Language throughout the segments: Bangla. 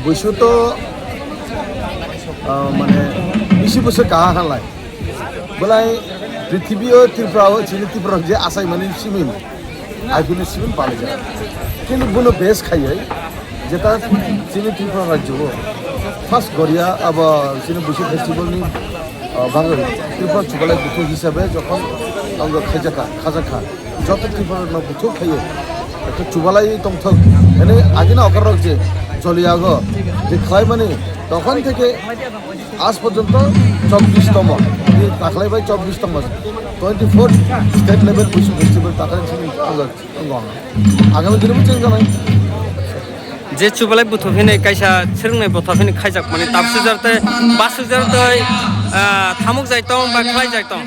বৈশ্যত মানে 20 বছর কাহা খানলাই বলাই পৃথিবীও ত্রিপুরাও চিনি ত্রিপুরা যে আসাই মানে সিমিন আইফিনের সিমিন পাওয়া যায় কিন্তু বুনো বেশ খাইয়াই যেটা চিনি ত্রিপুরা রাজ্য ফার্স্ট গড়িয়া আবার চিনি বৈশ্য ফেস্টিভ্যালনি বাংলা ত্রিপুরা চুবালাই বুথ হিসাবে যখন আমরা খাজা খা যত ত্রিপুরা বুথ খাইয়ে একটা চুবালাই তংথক এনে আগে না অকার যে চলিয়াগ যে খাই মানে তখন থেকে আজ পর্যন্ত 24তম তাকলাইবাই 24তম 24th স্টেট লেভেল বৈশ্য ফেস্টিভ্যাল তাকাই আগামী দিনে চেঞ্জ জানাই যে চুবালাই বুথফিনে কাইসা सोलोंनाय बुथफिने खायजाक माने ताबसुजारते बासुजारते थामुक जायतं बा खाय जायतं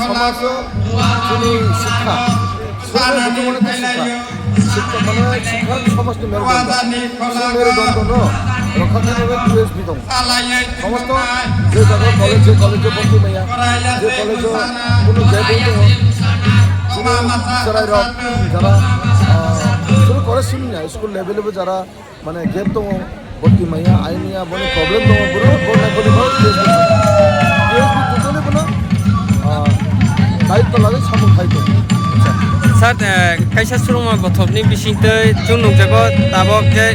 সমাজ যিনি শিক্ষা শিক্ষা মানে শিক্ষার সমাজটি মেরুদণ্ড রক্ষাকারী পিএইচডি দं সমস্ত যে জায়গায় কলেজে ভর্তি মেয়া যে কলেজে কোনো জায়গায় দं যারা শুরু করে শুনিনা স্কুল লেভেলেও যারা মানে গেপ দं ভর্তি মেয়া আইনিয়া বলে প্রবলেম দं পুরো বলে পিএইচডি টোটালি বলে দায়িত্ব লাগে সামনে খাইতো স্যার কাইসা সুরমা বথবনি বিসিতে जों नुजागो ताबक जे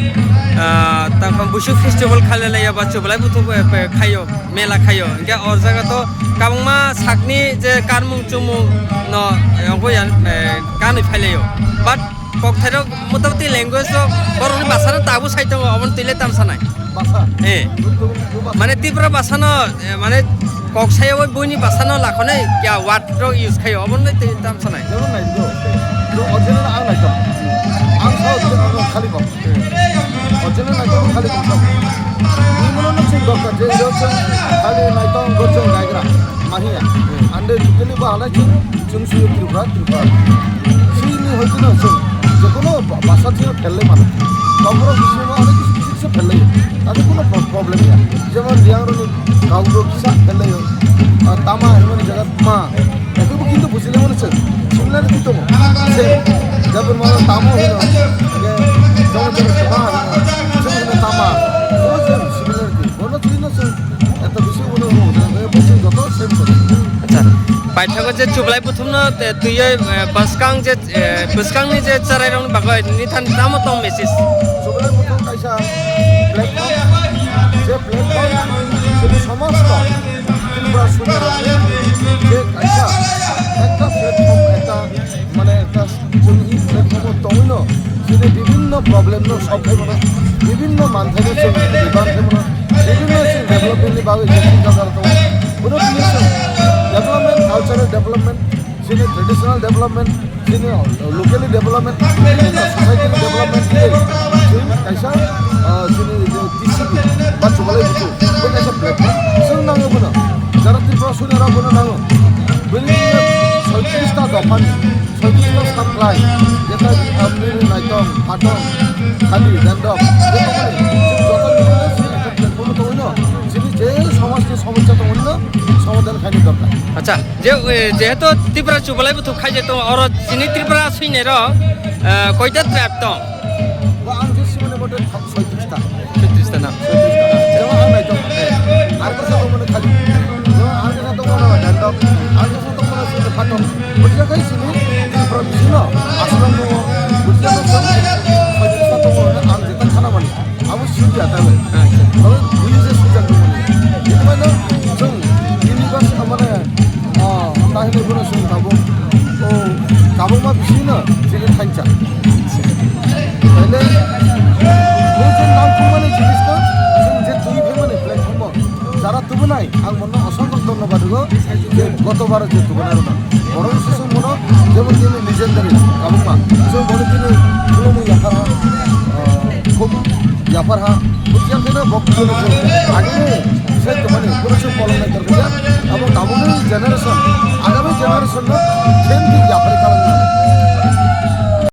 ताकम बुसु फेस्टिवल खालाया बा चुबलाय बुथु खायो मेला खायो इनके और जगह तो काबंमा साकनि जे कारमुं चुमुं न गयान कानै फाइलायो बाट ककथारो मोटामोटी ল্যাঙ্গুয়েজ बर'नि भाषानो दाबो साइतो अबन तैले तामसानाय ভাষা माने त्रिपुरा भाषानो माने कक्सायाव बयनि भाषानो लाखने क्या वार्ड इउज खायो अबन तामसानाय যেমন নাই তো অরিজিনাল আং নাই তো আং সাও খালি কম অরিজিনাল নাই তো খালি কম নিমন নসিং দরকার যে রকম খালি নাই তো গজং গায়গ্রা মাহিয়া আন্ডে টোটালি বালা जों সুয় ত্রিপুরা সিনি হইতো না যে কোনো ভাষা ছিল ফেললে মানে খবর বিষয় অনেক কিছু ফেললে তাতে কোনো প্রবলেম নেই যেমন রিয়াংরনি কাউরো কিসা ফেললে তামা এমন জায়গা মা একটু কিন্তু বুঝলে মনে হচ্ছে সিমিলারিটি তো যাবে মানে তামা হইল তামা সিমিলারিটি কোনো দিন এত বিষয় মনে বুঝছেন যত সেম করে আচ্ছা পাইথাগো যে চুবলাই প্রথমনো তুই বসকাংনি যে চারাইরং বাগৈ নিথান নামো তং মেসেজ চুবলাই প্রথম কাইসা প্ল্যাটফর্ম যে প্ল্যাটফর্ম সেটি সমস্ত ত্রিপুরা সুন্দর যে কাইসা একটা প্ল্যাটফর্ম একটা মানে একটা জঙ্গি প্ল্যাটফর্ম তৈল সেটি বিভিন্ন প্রবলেম সব মানে বিভিন্ন মানথাকে বিভিন্ন ডেভেলপমেন্ট বাগে পুরো ডেভেলপমেন্ট কালচারাল ডেভেলপমেন্ট যিনি ট্রেডিশনাল ডেভেলপমেন্ট যিনি লোকালি ডেভেলপমেন্ট সোসাইটি ডেভেলপমেন্ট কাইসা যিনি টিসিপি বা চুবালাই বুথু बै काइसा प्लेटफर्म जों नांगौ बोनो যারা ত্রিপুরা সুনেরা बोनो नांगौ बेनि 36টা দফান 36টা সাপ্লাই যেটা আপনি নাইতম ফাটম খালি ড্যান্ডপ যত প্লেটফর্ম তো হইল যিনি যে সমাজের সমস্যা তো হইল সমাধান খাইনি দরকার আচ্ছা যেহেতু ত্রিপুরা চুবলাই বুথু খাই যেত আর যিনি ত্রিপুরা সৈন্যের কয়টা ট্র্যাপ দं আং যে সিমনে মতে 36টা না যেমন আং নাইতম আর কাছে তো মনে খালি যেমন আর কাছে তো মনে ড্যান্ডপ আর কাছে তো মনে আছে ফাটম বুঝা খাইছিনি ত্রিপুরা বিছিল আসলাম বুঝা খাইছিনি 36টা তো আং যেটা খানা মানে আবু সুবিয়া তাহলে তবে বুঝে সুবিধা তো মানে এটা মানে जों ইউনিভার্স মানে তাহলে কোনো जों गाबोमा बिसिनो जेने थांचा তাহলে जों नामखौमाने जिनिसखौ जों जे दुई फेमाने प्लेटफर्म যারা তুবো নাই आं মনে অসংখ্য ধন্যবাদ গো যে গতবার যে তুবনার না বরং সুসং মনে যেমন তিনি লিজেন্ডারি গাবুমা जों বলে তিনি খুব ইয়াফারহা খুব ইয়াফারহা বুঝিয়াকেন বক্তব্য আগে সেই মানে পুরুষ পলনের দরকার এবং গাবুমের জেনারেশন আগামী জেনারেশন ট্রেন কি ইয়াফারি কারণ